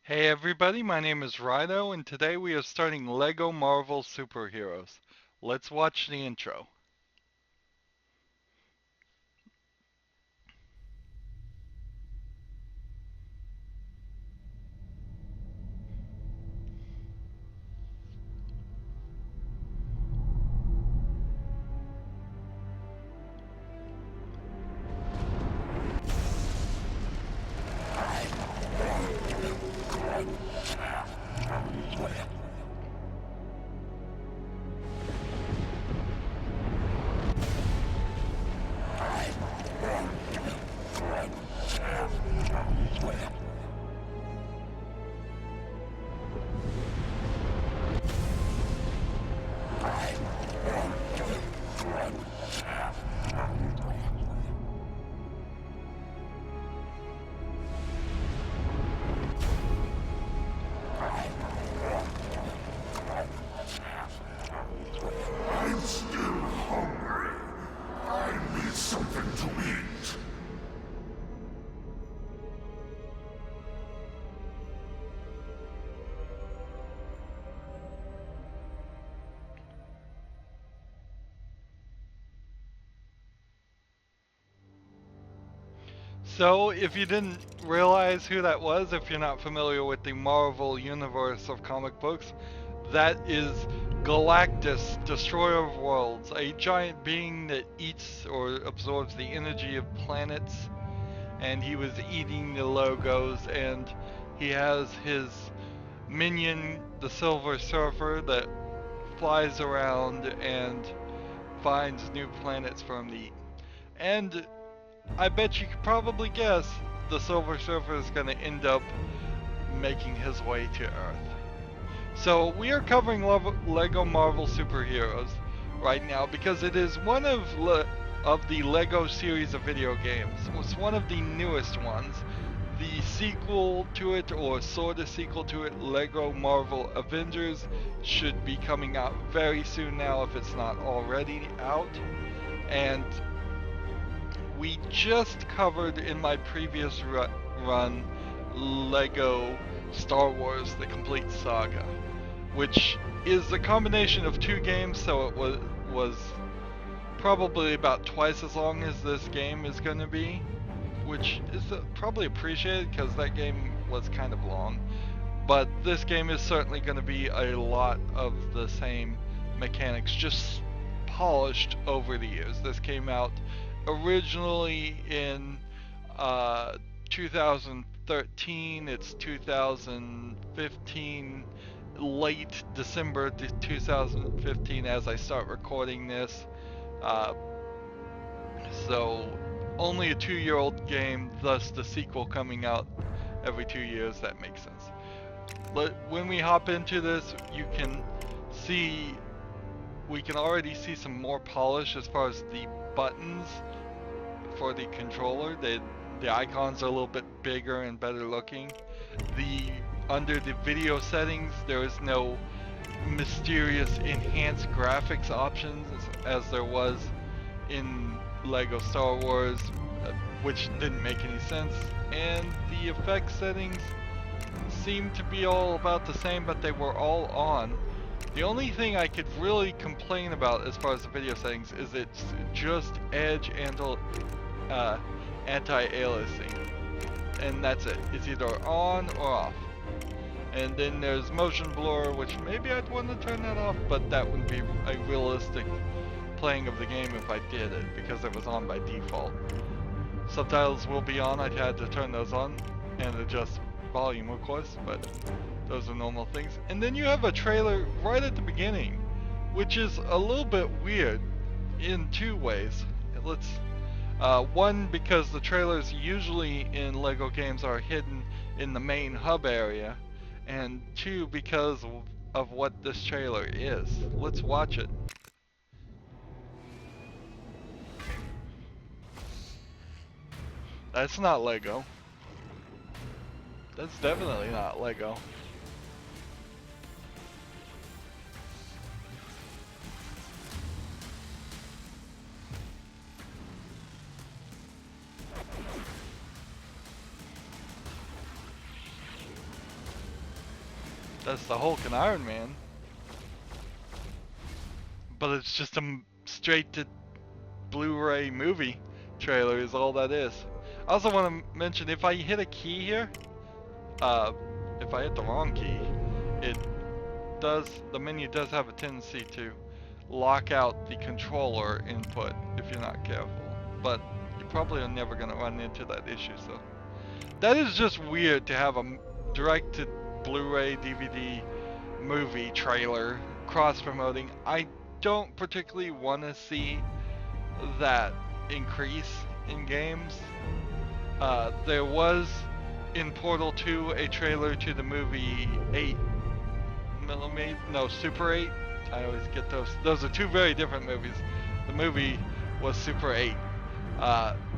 Hey everybody, my name is Rydo, and today we are starting LEGO Marvel Superheroes. Let's watch the intro. I'm still hungry. I need something to eat. So, if you didn't realize who that was, if you're not familiar with the Marvel universe of comic books, that is Galactus, Destroyer of Worlds, a giant being that eats or absorbs the energy of planets, and he was eating the logos, and he has his minion, the Silver Surfer, that flies around and finds new planets for him to eat. And I bet you could probably guess the Silver Surfer is going to end up making his way to Earth. So we are covering LEGO Marvel Superheroes right now because it is one of the LEGO series of video games. It's one of the newest ones. The sequel to it, or sort of sequel to it, LEGO Marvel Avengers, should be coming out very soon now if it's not already out. And we just covered in my previous run LEGO Star Wars The Complete Saga, which is a combination of two games, so it was probably about twice as long as this game is going to be, which is probably appreciated because that game was kind of long. But this game is certainly going to be a lot of the same mechanics, just polished over the years. This came out originally in 2013. It's 2015, late December 2015 as I start recording this. Uh, so only a 2-year-old game, thus the sequel coming out every 2 years. That makes sense. But when we hop into this, you can see, we can already see some more polish as far as the buttons for the controller. The icons are a little bit bigger and better looking. Under the video settings, there is no mysterious enhanced graphics options as there was in LEGO Star Wars, which didn't make any sense. And the effects settings seem to be all about the same, but they were all on. The only thing I could really complain about as far as the video settings is it's just edge and anti-aliasing, and that's it. It's either on or off. And then there's motion blur, which maybe I'd want to turn that off, but that wouldn't be a realistic playing of the game if I did it, because it was on by default. Subtitles will be on. I had to turn those on and adjust volume, of course, but those are normal things. And then you have a trailer right at the beginning, which is a little bit weird in two ways. One, because the trailers usually in LEGO games are hidden in the main hub area, and two, because of what this trailer is. Let's watch it. That's not LEGO. That's definitely not LEGO. That's the Hulk and Iron Man. But it's just a straight to Blu-ray movie trailer is all that is. I also want to mention, if I hit a key here, if I hit the wrong key, the menu does have a tendency to lock out the controller input if you're not careful. But you probably are never going to run into that issue, so. That is just weird to have a direct to Blu-ray DVD movie trailer cross-promoting. I don't particularly want to see that increase in games. There was in Portal 2 a trailer to the movie 8mm, no, Super 8. I always get those. Those are two very different movies. The movie was Super 8.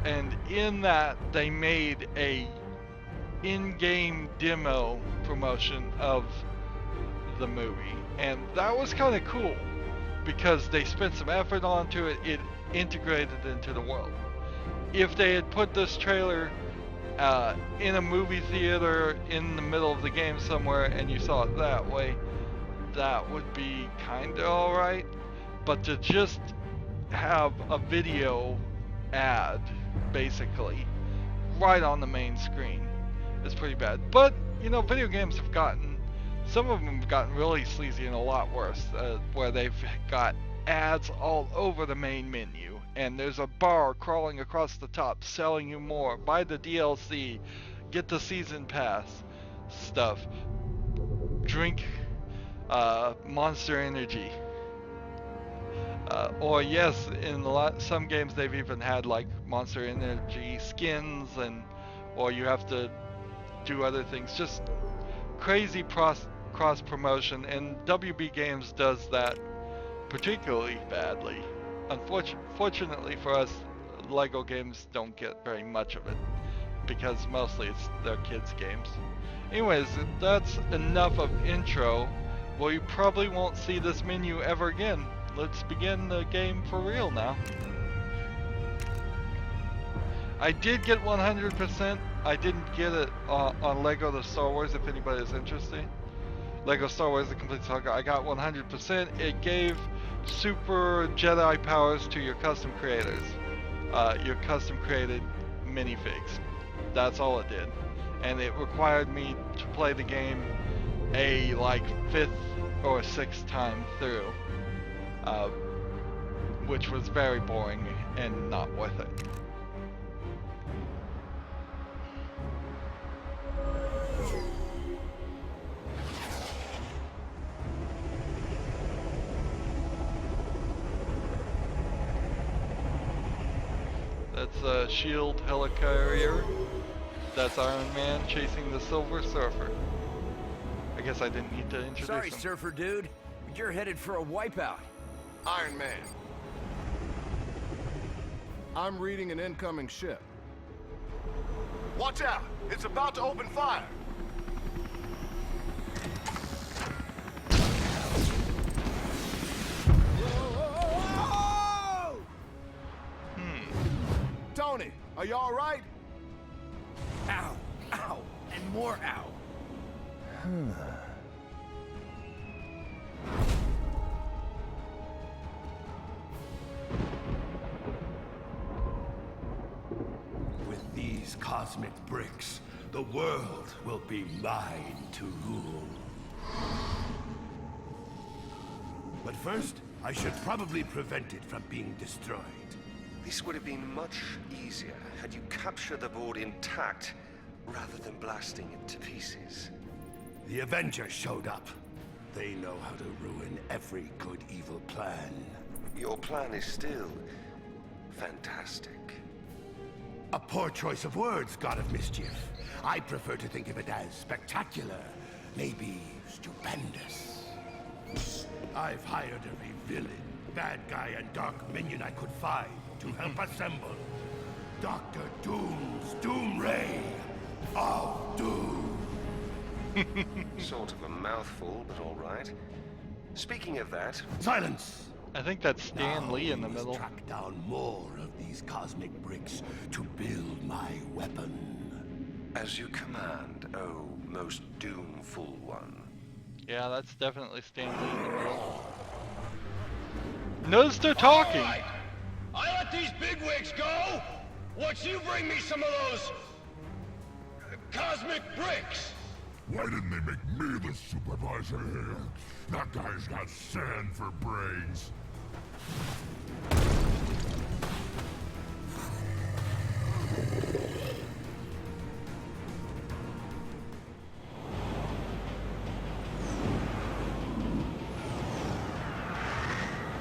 And in that, they made a in-game demo promotion of the movie. And that was kind of cool because they spent some effort onto it. It integrated into the world. If they had put this trailer in a movie theater in the middle of the game somewhere and you saw it that way, that would be kinda alright. But to just have a video ad, basically, right on the main screen is pretty bad. But, you know, video games have gotten, some of them have gotten really sleazy and a lot worse, where they've got ads all over the main menu, and there's a bar crawling across the top selling you more. Buy the DLC, get the season pass stuff, drink Monster Energy. Or yes, in some games they've even had like Monster Energy skins, or you have to do other things. Just crazy cross promotion, and WB Games does that particularly badly. Unfortunately for us, Lego games don't get very much of it because mostly it's their kids' games. Anyways, that's enough of intro. Well, you probably won't see this menu ever again. Let's begin the game for real now. I did get 100%. I didn't get it on Lego The Star Wars, if anybody is interested. Lego Star Wars The Complete Saga, I got 100%. It gave super Jedi powers to your custom creators. Your custom created minifigs. That's all it did. And it required me to play the game a like 5th or 6th time through. Which was very boring and not worth it. That's a shield helicarrier. That's Iron Man chasing the Silver Surfer. I guess I didn't need to introduce Sorry, him. Surfer dude, but you're headed for a wipeout. Iron Man. I'm reading an incoming ship. Watch out! It's about to open fire! Tony, are you all right? Ow, ow, and more ow. With these cosmic bricks, the world will be mine to rule. But first, I should probably prevent it from being destroyed. This would have been much easier had you captured the board intact, rather than blasting it to pieces. The Avengers showed up. They know how to ruin every good evil plan. Your plan is still fantastic. A poor choice of words, God of Mischief. I prefer to think of it as spectacular, maybe stupendous. I've hired every villain, bad guy, and dark minion I could find to help assemble Dr. Doom's Doom Ray of Doom. Sort of a mouthful, but all right. Speaking of that, Silence! I think that's Stan Lee in the we must middle. track down more of these cosmic bricks to build my weapon. as you command, oh most doomful one. Yeah, that's definitely Stanley in the middle. Notice they're talking. All right. I let these bigwigs go. Once you bring me some of those cosmic bricks. Why didn't they make me the supervisor here? That guy's got sand for brains.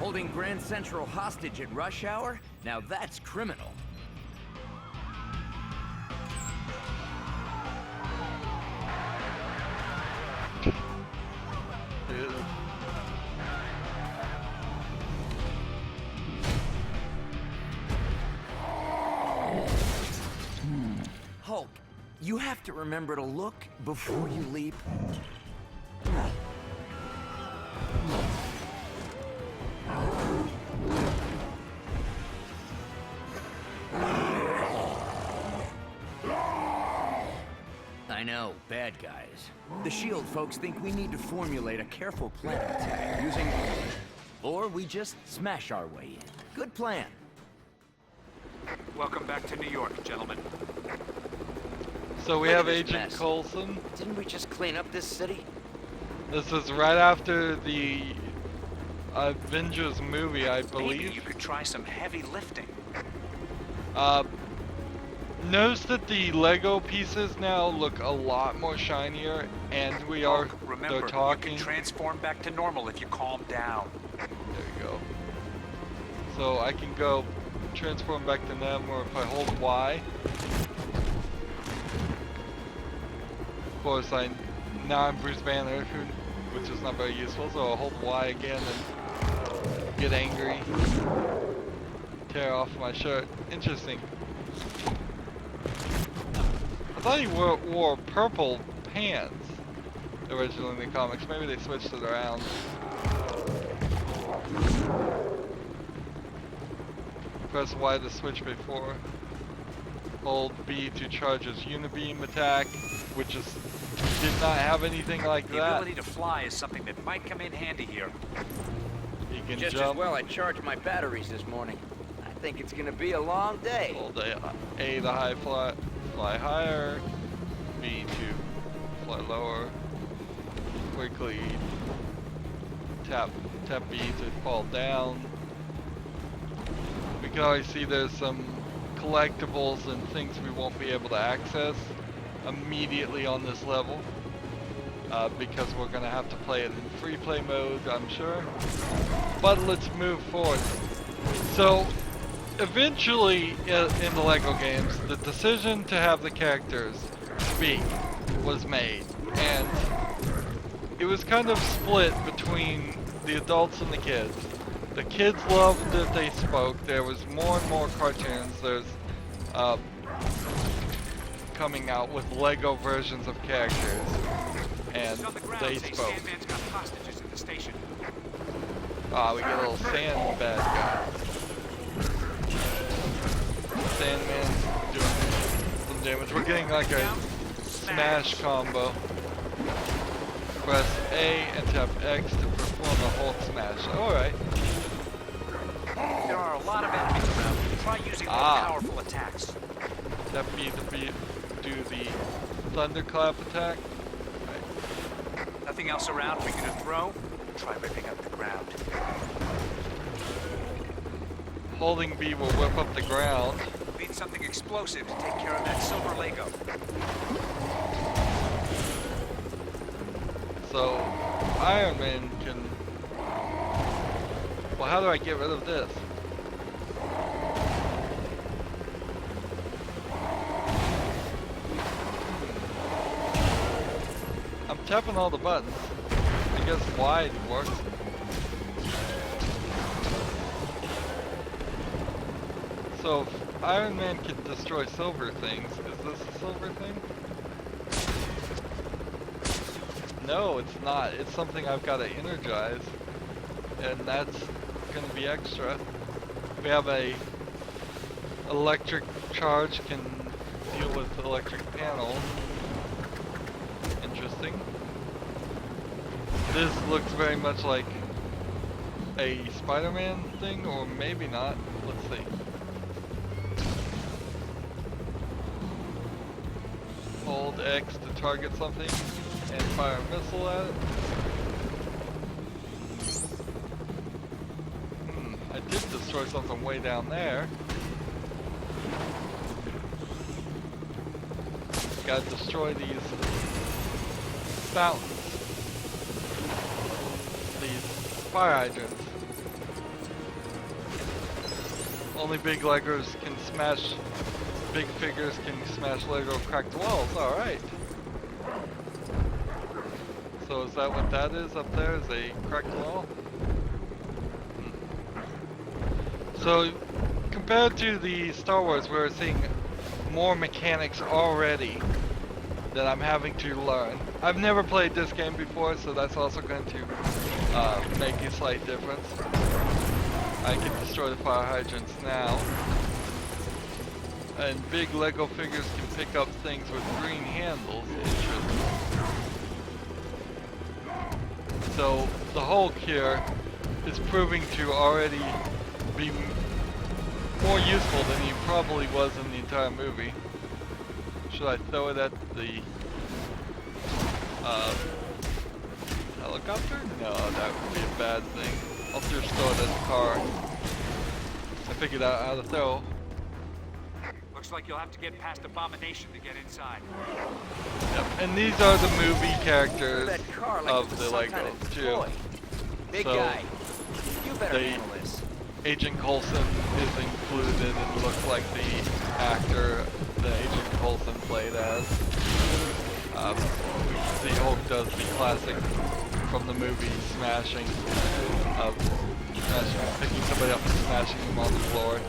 Holding Grand Central hostage at rush hour? Now that's criminal. Dude. Hulk, you have to remember to look before you leap. I know, bad guys. The SHIELD folks think we need to formulate a careful plan of attack using... Or we just smash our way in. Good plan. Welcome back to New York, gentlemen. So we Look at have this Agent mess. Coulson. Didn't we just clean up this city? This is right after the Avengers movie, I Maybe believe. you could try some heavy lifting. Notice that the Lego pieces now look a lot more shinier, and Hulk, remember, they're talking. you can transform back to normal if you calm down. There you go. So I can go transform back to them, or if I hold Y. Of course, now I'm Bruce Banner, which is not very useful, so I'll hold Y again and get angry. Tear off my shirt. Interesting. I thought he wore purple pants originally in the comics. Maybe they switched it around. Press Y to switch before. Hold B to charge his unibeam attack, which did not have anything like The that. ability to fly is something that might come in handy here. He can Just jump. as well I charged my batteries this morning. I think it's gonna be a long day. Hold A to high fly higher. B to fly lower. Quickly tap B to fall down. We can always see there's some collectibles and things we won't be able to access immediately on this level. Because we're gonna have to play it in free play mode, I'm sure. But let's move forward. So eventually in the Lego games, the decision to have the characters speak was made, and it was kind of split between the adults and the kids. The kids loved that they spoke. There was more and more cartoons. There's coming out with Lego versions of characters, and On the ground, they say spoke. Sandman's got hostages in the station. We get a little sand bad guy. Sandman's doing some damage. We're getting like a smash combo. Press A and tap X to perform a Hulk smash. Alright. There are a lot of enemies around. Try using more powerful attacks. Tap B to do the thunderclap attack. Right. Nothing else around for you to throw? Try ripping up the ground. Holding B will whip up the ground. Need something explosive to take care of that silver Lego. So Iron Man can... Well, how do I get rid of this? I'm tapping all the buttons. I guess Y works. So if Iron Man can destroy silver things, is this a silver thing? No, it's not. It's something I've got to energize, and that's going to be extra. We have a electric charge, can deal with electric panels. Interesting. This looks very much like a Spider-Man thing, or maybe not. Let's see. Hold X to target something and fire a missile at it. I did destroy something way down there. Gotta destroy these fountains. These fire hydrants. Only big Legos can smash, big figures can smash Lego cracked walls, alright. So is that what that is up there, is a cracked wall? So compared to the Star Wars, we're seeing more mechanics already that I'm having to learn. I've never played this game before, so that's also going to make a slight difference. I can destroy the fire hydrants now. And big Lego figures can pick up things with green handles. Interesting. So the Hulk here is proving to already be more useful than he probably was in the entire movie. Should I throw it at the helicopter? No, that would be a bad thing. I'll just throw it at the car. I figured out how to throw. Looks like you'll have to get past Abomination to get inside. Yep, and these are the movie characters That car like of it was the some Lego kind of too. toy. Big So, guy, you better they- handle this. Agent Coulson is included and looks like the actor that Agent Coulson played as. The Hulk does the classic from the movie smashing, picking somebody up and smashing them on the floor.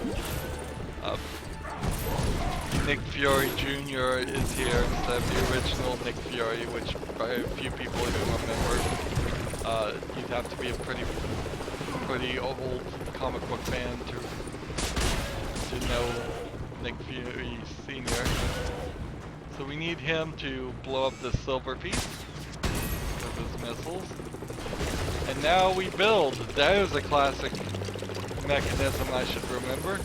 Nick Fury Jr. is here instead of the original Nick Fury, which very few people even remember. You'd have to be a pretty old comic book fan to know Nick Fury Sr. So we need him to blow up this silver piece with his missiles. And now we build. That is a classic mechanism I should remember.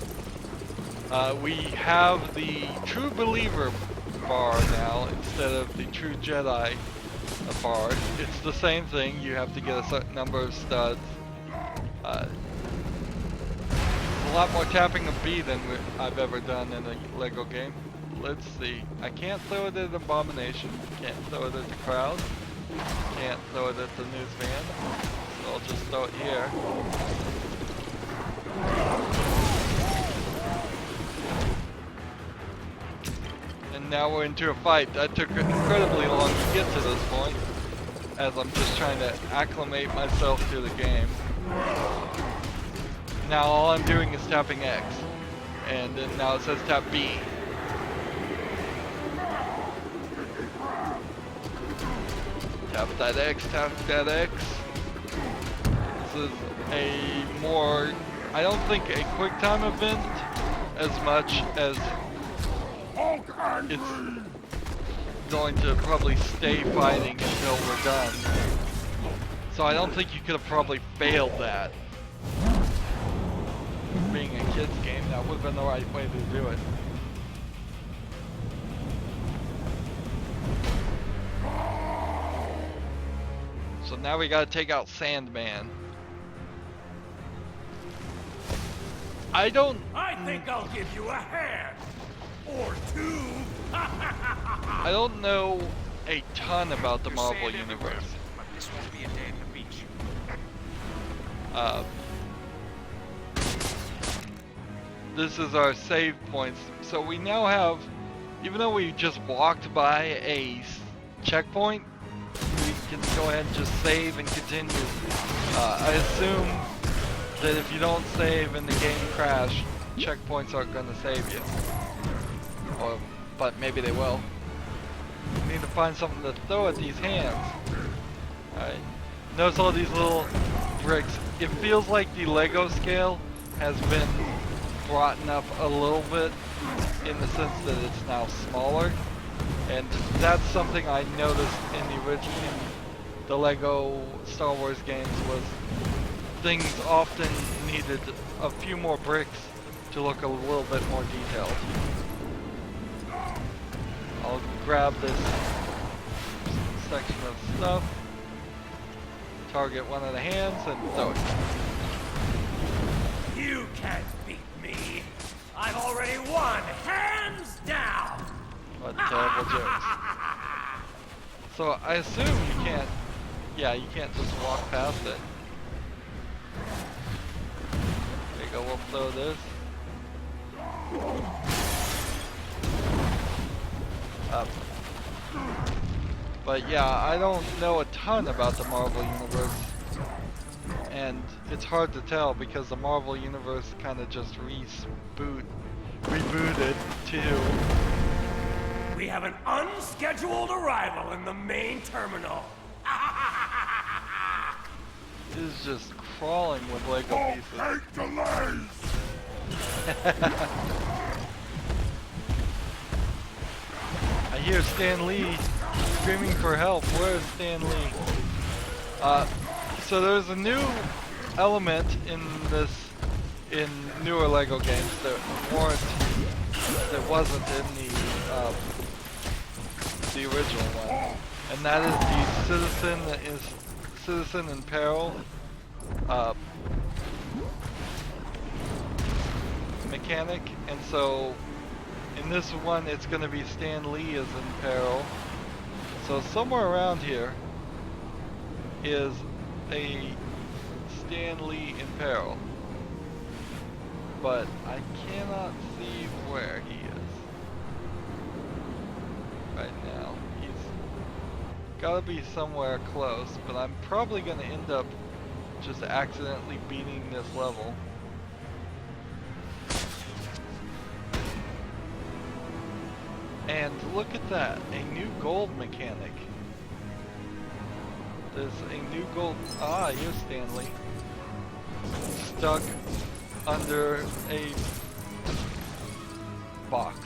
We have the True Believer bar now instead of the True Jedi bar. It's the same thing. You have to get a certain number of studs. A lot more tapping of B than I've ever done in a Lego game. Let's see. I can't throw it at Abomination. Can't throw it at the crowd. Can't throw it at the news van. So I'll just throw it here. And now we're into a fight. That took incredibly long to get to this point, as I'm just trying to acclimate myself to the game. Now all I'm doing is tapping X, and then now it says tap B. Tap that X, tap that X. This is a more, I don't think a quick time event as much as it's going to probably stay fighting until we're done. So I don't think you could have probably failed that. Being a kid's game, that would have been the right way to do it. So now we gotta take out Sandman. I think I'll give you a hand or two. I don't know a ton about the Marvel Sand everywhere, Universe. but this won't be a day at the beach. This is our save points. So we now have, even though we just walked by a checkpoint, we can go ahead and just save and continue. I assume that if you don't save and the game crash, checkpoints aren't going to save you. But maybe they will. We need to find something to throw at these hands. Alright. Notice all these little bricks. It feels like the Lego scale has been brought up a little bit in the sense that it's now smaller. And that's something I noticed in the the Lego Star Wars games was things often needed a few more bricks to look a little bit more detailed. I'll grab this section of stuff, target one of the hands, and throw it. You can't beat me. I've already won, hands down. What terrible jokes. So I assume you can't, yeah, you can't just walk past it. There you go, we'll throw this. Up. But yeah, I don't know a ton about the Marvel Universe. And it's hard to tell because the Marvel Universe kind of just rebooted too. We have an unscheduled arrival in the main terminal. It is just crawling with Lego pieces. Hate delays! I hear Stan Lee screaming for help. Where is Stan Lee? So there's a new element in newer Lego games that wasn't in the original one, and that is the citizen in peril mechanic. And so in this one it's going to be Stan Lee is in peril. So somewhere around here is a Stan Lee in peril, but I cannot see where he is right now. He's gotta be somewhere close, but I'm probably gonna end up just accidentally beating this level. And look at that, a new gold mechanic. There's a new gold, here's Stanley. Stuck under a box.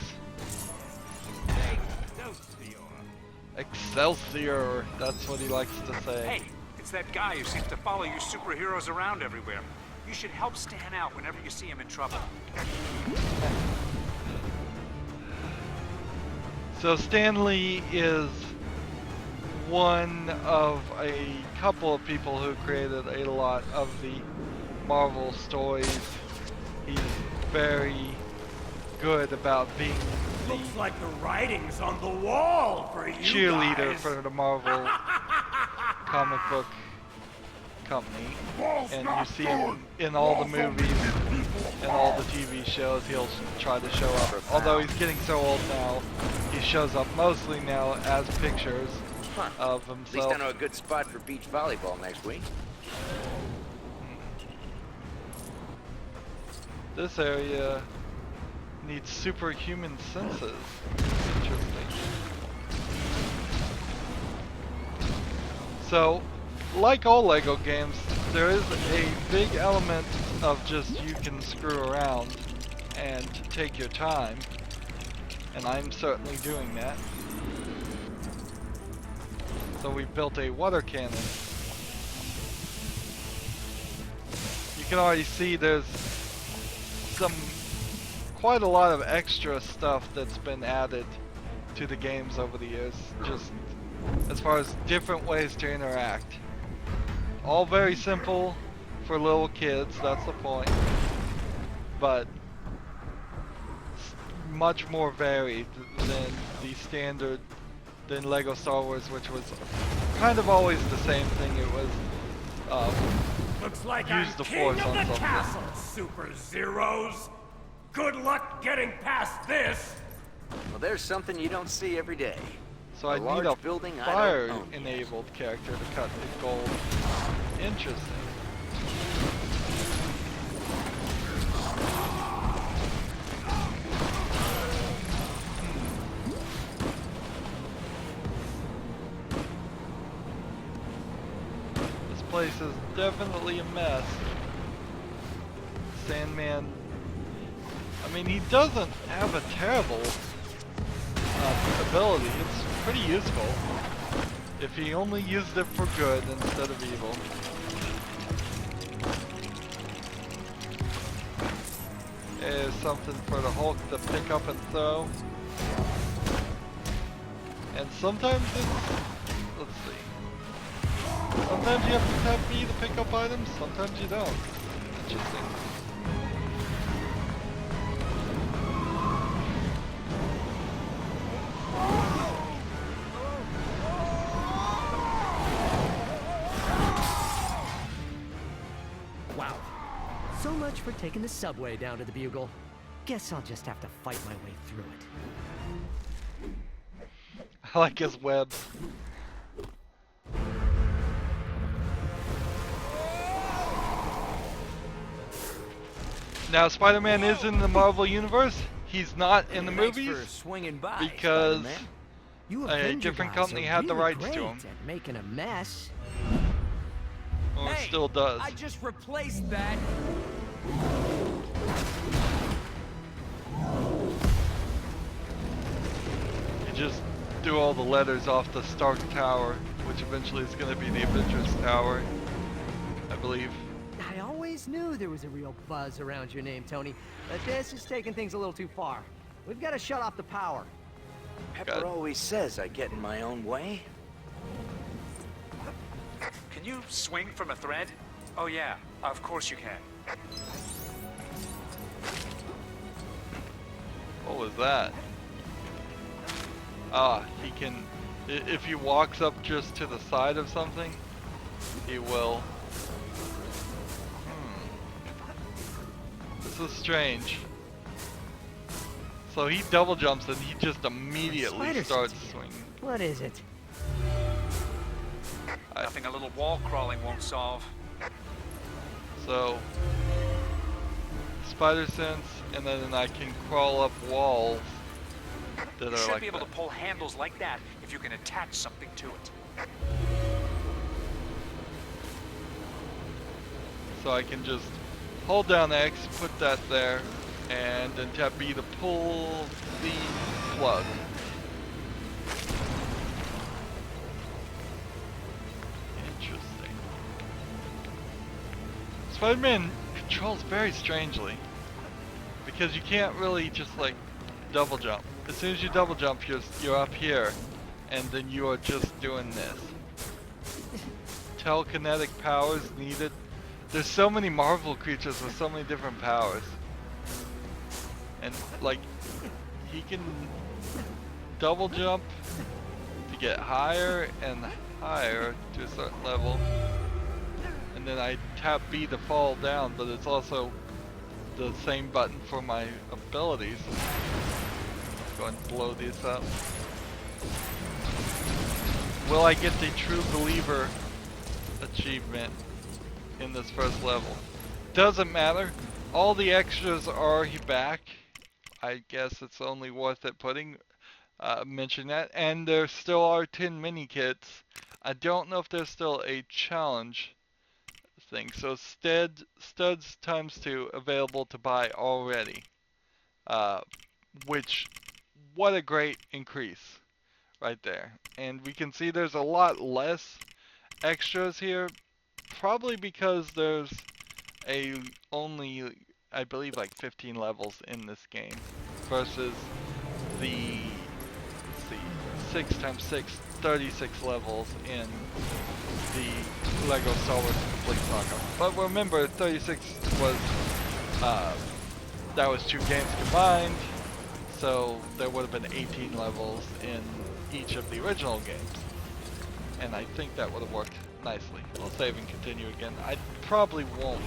Excelsior, that's what he likes to say. Hey, it's that guy who seems to follow you superheroes around everywhere. You should help Stan out whenever you see him in trouble. So Stan Lee is one of a couple of people who created a lot of the Marvel stories. He's very good about being the Looks like the writing's on the wall for you cheerleader guys. for the Marvel comic book company. And you see him in all the movies and all the TV shows. He'll try to show up. Although he's getting so old now, he shows up mostly now as pictures of At least himself. I know a good spot for beach volleyball next week. This area needs superhuman senses. Interesting. So, like all Lego games, there is a big element of just you can screw around and take your time. And I'm certainly doing that. So we built a water cannon. You can already see there's quite a lot of extra stuff that's been added to the games over the years, just as far as different ways to interact. All very simple for little kids, that's the point, but much more varied than the standard, than Lego Star Wars, which was kind of always the same thing. It was Looks like use I'm the king Force of on the something. castle, Super Zeros. Good luck getting past this. Well, there's something you don't see every day. So I A need large a building I don't own yet. fire-enabled character to cut the gold. Interesting. This place is definitely a mess. Sandman, I mean, he doesn't have a terrible ability. It's pretty useful. If he only used it for good instead of evil. There's something for the Hulk to pick up and throw. And sometimes it's... let's see. Sometimes you have to tap B to pick up items, sometimes you don't. Interesting. Wow. So much for taking the subway down to the Bugle. Guess I'll just have to fight my way through it. I like his web. Now, Spider-Man is in the Marvel Universe. He's not in the Thanks movies for swinging by, because Spider-Man. You a Avenger different guys company are had the really rights to great him. at making a mess. Or Hey, still does. I just replaced that. You just do all the letters off the Stark Tower, which eventually is going to be the Avengers Tower, I believe. I always knew there was a real buzz around your name, Tony. But this is taking things a little too far. We've got to shut off the power. Pepper always says I get in my own way. Can you swing from a thread? Oh yeah, of course you can. What was that? Ah, he can... if he walks up just to the side of something, he will... This is strange. So he double jumps and he just immediately Spider starts sense again. swinging. What is it? Nothing a little wall crawling won't solve. So, spider sense, and then I can crawl up walls that You are should like be able that. to pull handles like that if you can attach something to it. So I can just hold down X, put that there, and then tap B to pull the plug. Interesting. Spider-Man controls very strangely, because you can't really just like double jump. As soon as you double jump, you're up here, and then you are just doing this. Telekinetic powers needed. There's so many Marvel creatures with so many different powers. And like, he can double jump to get higher and higher to a certain level. And then I tap B to fall down, but it's also the same button for my abilities. Go and blow these up. Will I get the True Believer achievement in this first level? Doesn't matter. All the extras are back. I guess it's only worth it mention that. And there still are 10 mini kits. I don't know if there's still a challenge thing. So studs times 2 available to buy already. Which, what a great increase right there. And we can see there's a lot less extras here. Probably because there's only, I believe, like 15 levels in this game versus the, let's see, 6x6, 36 levels in the Lego Star Wars Complete Saga. But remember, 36 was, that was 2 games combined, so there would have been 18 levels in each of the original games. And I think that would have worked nicely. We'll save and continue again. I probably won't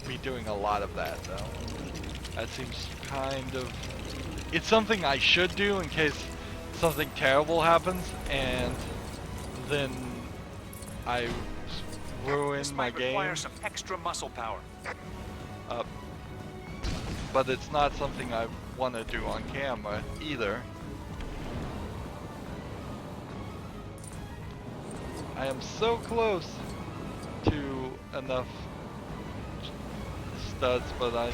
be doing a lot of that though. That seems kind of... It's something I should do in case something terrible happens and then I ruin This my might game. require some extra muscle power. But it's not something I want to do on camera either. I am so close to enough studs, but I'm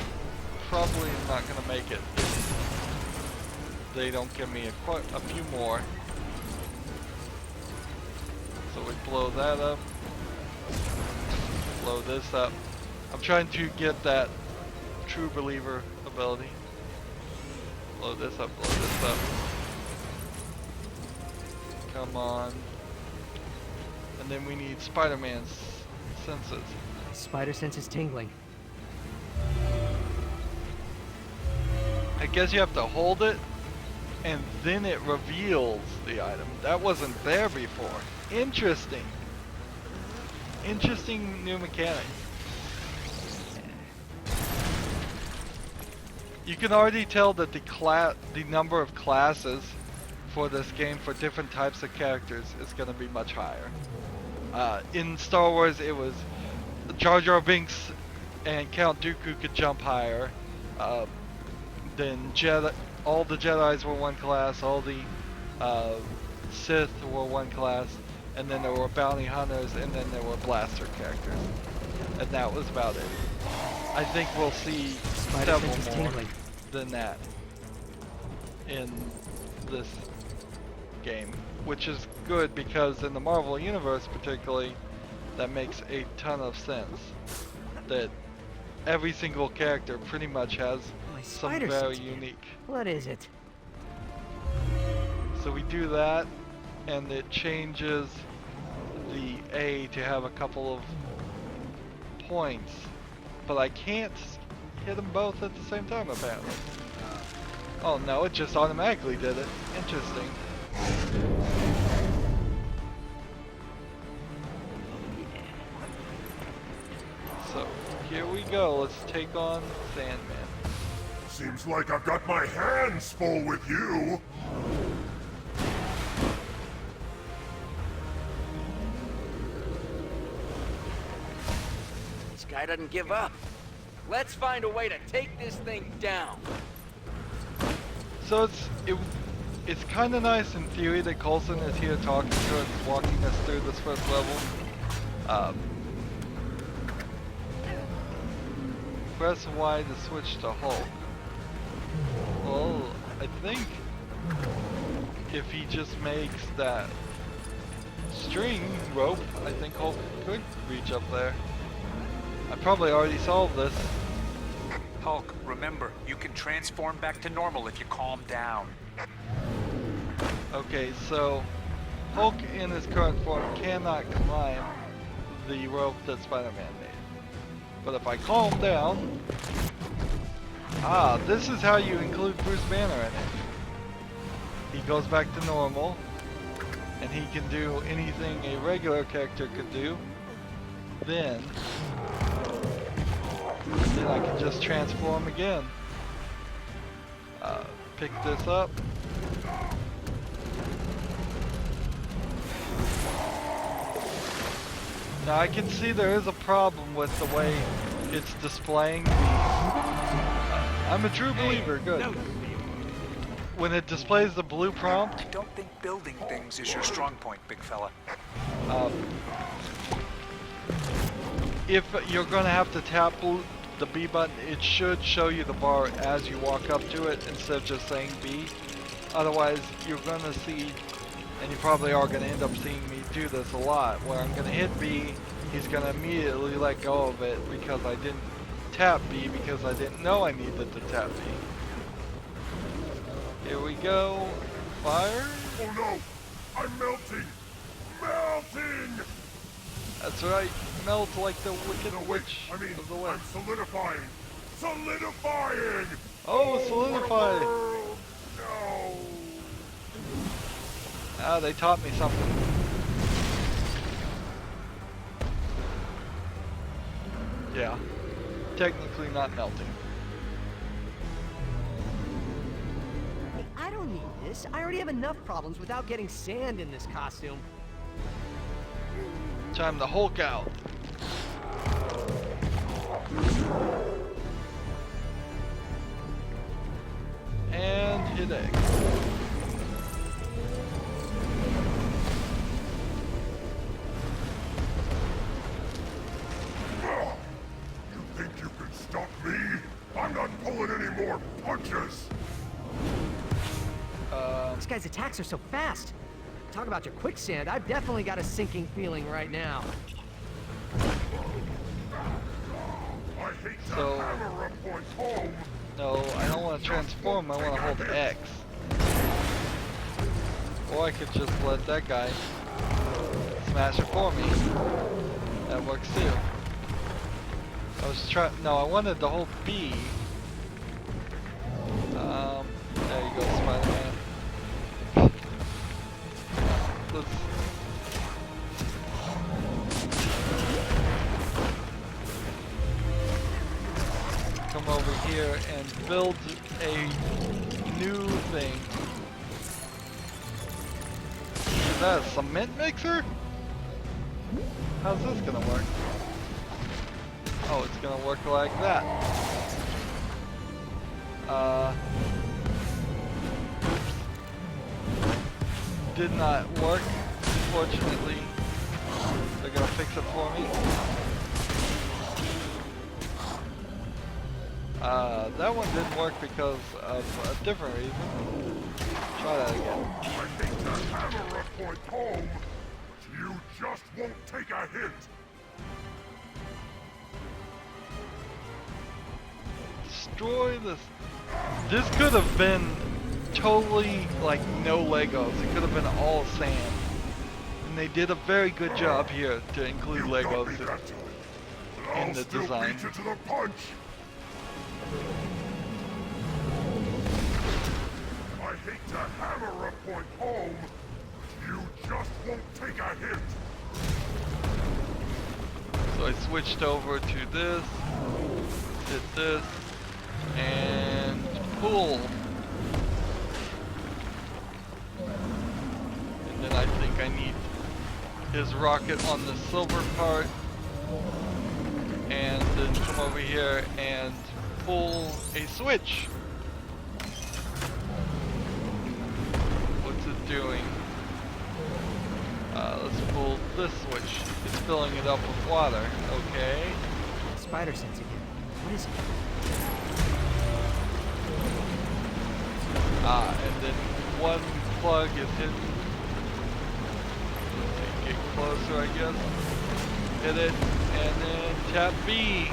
probably not going to make it if they don't give me a few more. we blow that up. Blow this up. I'm trying to get that true believer ability. Blow this up, blow this up. Come on. And then we need Spider-Man's senses. Spider sense is tingling. I guess you have to hold it, and then it reveals the item. That wasn't there before. Interesting. Interesting new mechanic. You can already tell that the number of classes for this game for different types of characters is going to be much higher. In Star Wars, it was Jar Jar Binks and Count Dooku could jump higher. Then all the Jedis were one class, all the Sith were one class, and then there were bounty hunters, and then there were blaster characters, and that was about it. I think we'll see several more than that in this game, which is good because in the Marvel Universe particularly, that makes a ton of sense. That every single character pretty much has some very unique. What is it? So we do that, and it changes the A to have a couple of points, but I can't hit them both at the same time apparently. Oh no, it just automatically did it. Interesting. So here we go, let's take on Sandman. Seems like I've got my hands full with you. This guy doesn't give up. Let's find a way to take this thing down. So it's kind of nice in theory that Coulson is here talking to us, walking us through this first level. Press Y to switch to Hulk. Well, I think if he just makes that string rope, I think Hulk could reach up there. I probably already solved this. Hulk, remember, you can transform back to normal if you calm down. Okay, so Hulk in his current form cannot climb the rope that Spider-Man made. But if I calm down... this is how you include Bruce Banner in it. He goes back to normal, and he can do anything a regular character could do. Then I can just transform again. Pick this up. Now I can see there is a problem with the way it's displaying the... I'm a true believer, good. When it displays the blue prompt... I don't think building things is your strong point, big fella. If you're going to have to tap the B button, it should show you the bar as you walk up to it instead of just saying B. Otherwise, you're going to see... And you probably are going to end up seeing me do this a lot, where I'm going to hit B, he's going to immediately let go of it because I didn't tap B because I didn't know I needed to tap B. Here we go. Fire. Oh no! I'm melting! Melting! That's right. Melt like the wicked No, wait, witch I mean, of the I'm west. solidifying! Solidifying! Oh, solidify! What a world! No! They taught me something. Yeah. Technically not melting. Hey, I don't need this. I already have enough problems without getting sand in this costume. Time to Hulk out. And hit egg. You think you can stop me? I'm not pulling any more punches! This guy's attacks are so fast. talk about your quicksand. I've definitely got a sinking feeling right now. I hate to So- hammer up boys home. No, I don't want to transform, I want to hold X. Or I could just let that guy smash it for me. That works too. I was trying, no, I wanted to hold B. There you go, Spider-Man. Let's... come over here and build a new thing. Is that a cement mixer? How's this gonna work? Oh, it's gonna work like that. Oops. Did not work. Fortunately, they're gonna fix it for me. That one didn't work because of a different reason. Try that again. I hate to hammer up boys home, but you just won't take a hint. Destroy this. This could have been totally like no Legos. It could have been all sand. And they did a very good job here to include You got Legos me that time, but in I'll the still design. beat you to the punch. I hate to hammer a point home, but you just won't take a hint. So I switched over to this, did this, and pull. And then I think I need his rocket on the silver part. And then come over here and pull a switch. What's it doing? Let's pull this switch. It's filling it up with water. Okay. Spider sense again. What is it? And then one plug is hidden. Let's get closer, I guess. Hit it, and then tap B.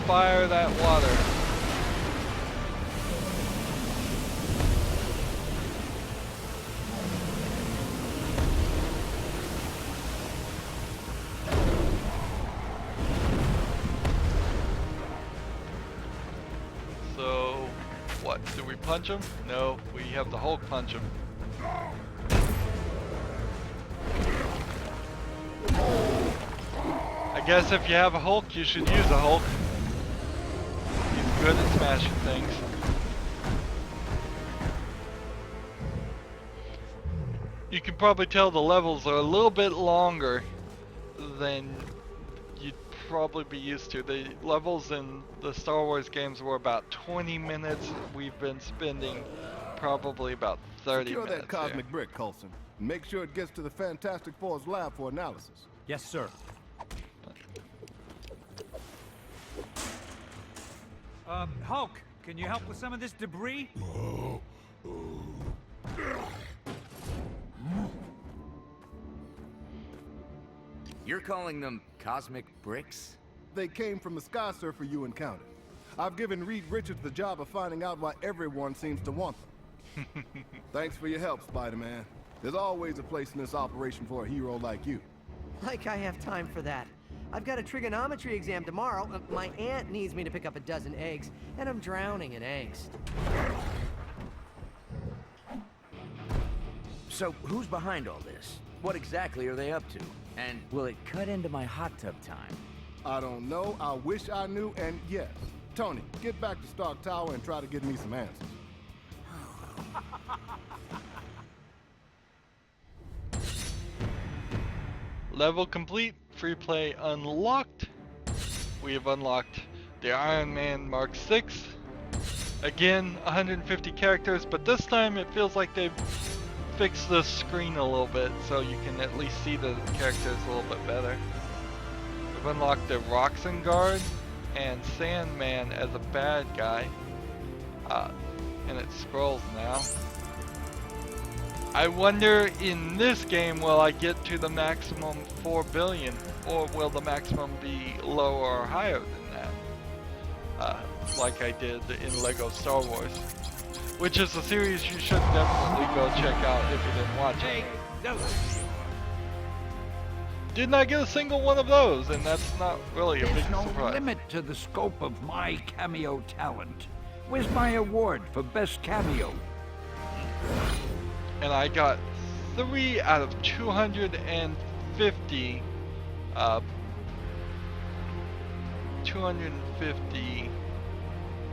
Fire that water. So, what? Do we punch him? No, we have the Hulk punch him. I guess if you have a Hulk, you should use a Hulk. He's good at smashing things. You can probably tell the levels are a little bit longer than you'd probably be used to. The levels in the Star Wars games were about 20 minutes. We've been spending probably about 30 Secure minutes that cosmic here. brick, Coulson. Make sure it gets to the Fantastic Four's lab for analysis. Yes, sir. Hulk, can you help with some of this debris? You're calling them cosmic bricks? They came from the Sky Surfer you encountered. I've given Reed Richards the job of finding out why everyone seems to want them. Thanks for your help, Spider-Man. There's always a place in this operation for a hero like you. Like I have time for that. I've got a trigonometry exam tomorrow. My aunt needs me to pick up a dozen eggs, and I'm drowning in angst. So, who's behind all this? What exactly are they up to? And will it cut into my hot tub time? I don't know, I wish I knew, and yes. Tony, get back to Stark Tower and try to get me some answers. Level complete, free play unlocked. We have unlocked the Iron Man Mark 6. Again, 150 characters, but this time it feels like they've fixed the screen a little bit so you can at least see the characters a little bit better. We've unlocked the Roxanne Guard and Sandman as a bad guy. And it scrolls now. I wonder in this game, will I get to the maximum 4 billion, or will the maximum be lower or higher than that? Like I did in Lego Star Wars, which is a series you should definitely go check out if you didn't watch it. Did not get a single one of those, and that's not really a big There's no surprise. limit to the scope of my cameo talent. Where's my award for best cameo? And I got 3 out of 250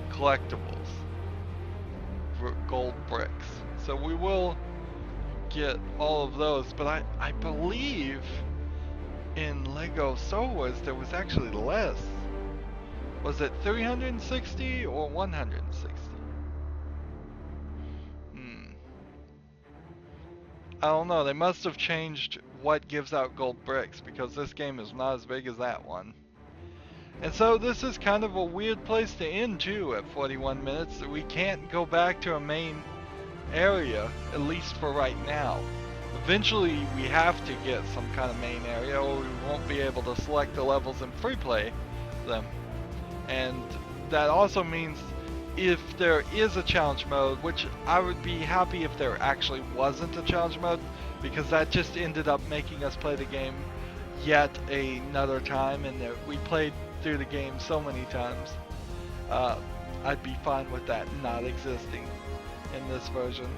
collectibles for gold bricks. So we will get all of those, but I believe in Lego Star Wars there was actually less. Was it 360 or 160? I don't know, they must have changed what gives out gold bricks, because this game is not as big as that one. And so this is kind of a weird place to end too at 41 minutes. We can't go back to a main area, at least for right now. Eventually we have to get some kind of main area, or we won't be able to select the levels and free play them. And that also means if there is a challenge mode, which I would be happy if there actually wasn't a challenge mode, because that just ended up making us play the game yet another time, and we played through the game so many times. I'd be fine with that not existing in this version.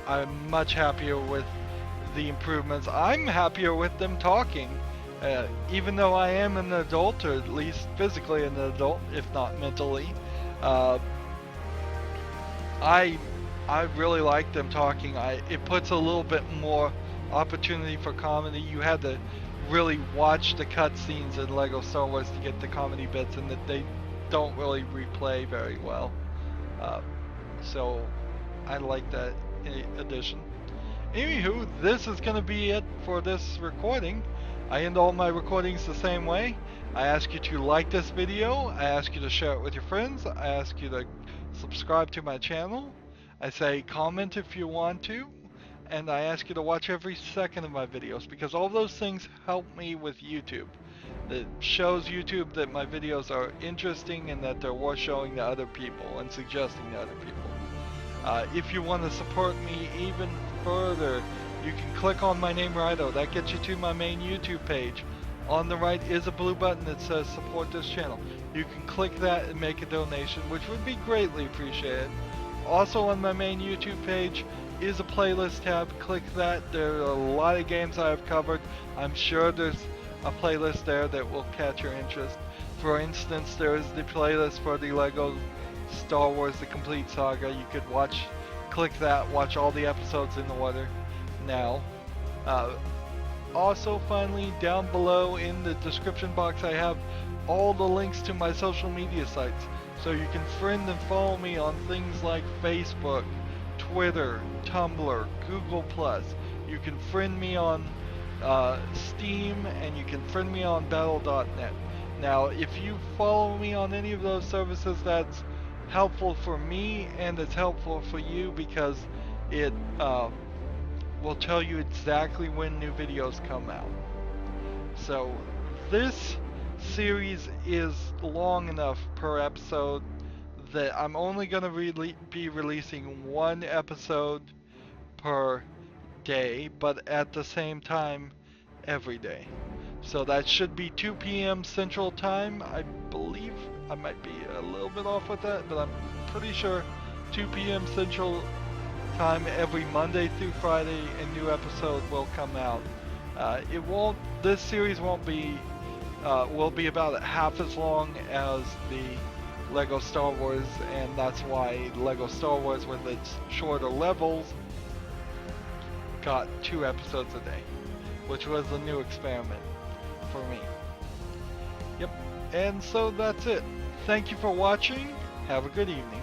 I'm much happier with the improvements. I'm happier with them talking. Even though I am an adult, or at least physically an adult, if not mentally, I really like them talking. It puts a little bit more opportunity for comedy. You had to really watch the cutscenes in Lego Star Wars to get the comedy bits, and that they don't really replay very well. So I like that addition. Anywho, this is going to be it for this recording. I end all my recordings the same way. I ask you to like this video, I ask you to share it with your friends, I ask you to subscribe to my channel, I say comment if you want to, and I ask you to watch every second of my videos, because all those things help me with YouTube. It shows YouTube that my videos are interesting and that they're worth showing to other people and suggesting to other people. If you want to support me even further, you can click on my name, Rydo. That gets you to my main YouTube page. On the right is a blue button that says support this channel. You can click that and make a donation, which would be greatly appreciated. Also on my main YouTube page is a playlist tab. Click that. There are a lot of games I have covered. I'm sure there's a playlist there that will catch your interest. For instance, there is the playlist for the Lego Star Wars The Complete Saga. You could click that, watch all the episodes in order now. Also, finally, down below in the description box, I have all the links to my social media sites. So you can friend and follow me on things like Facebook, Twitter, Tumblr, Google+. You can friend me on Steam, and you can friend me on Battle.net. Now, if you follow me on any of those services, that's helpful for me, and it's helpful for you, because it will tell you exactly when new videos come out. So this series is long enough per episode that I'm only going to be releasing one episode per day, but at the same time every day. So that should be 2 p.m. Central Time. I believe I might be a little bit off with that, but I'm pretty sure 2 p.m. Central Time every Monday through Friday, a new episode will come out. This series won't be, will be about half as long as the Lego Star Wars, and that's why Lego Star Wars, with its shorter levels, got 2 episodes a day, which was a new experiment for me. Yep, and so that's it. Thank you for watching. Have a good evening.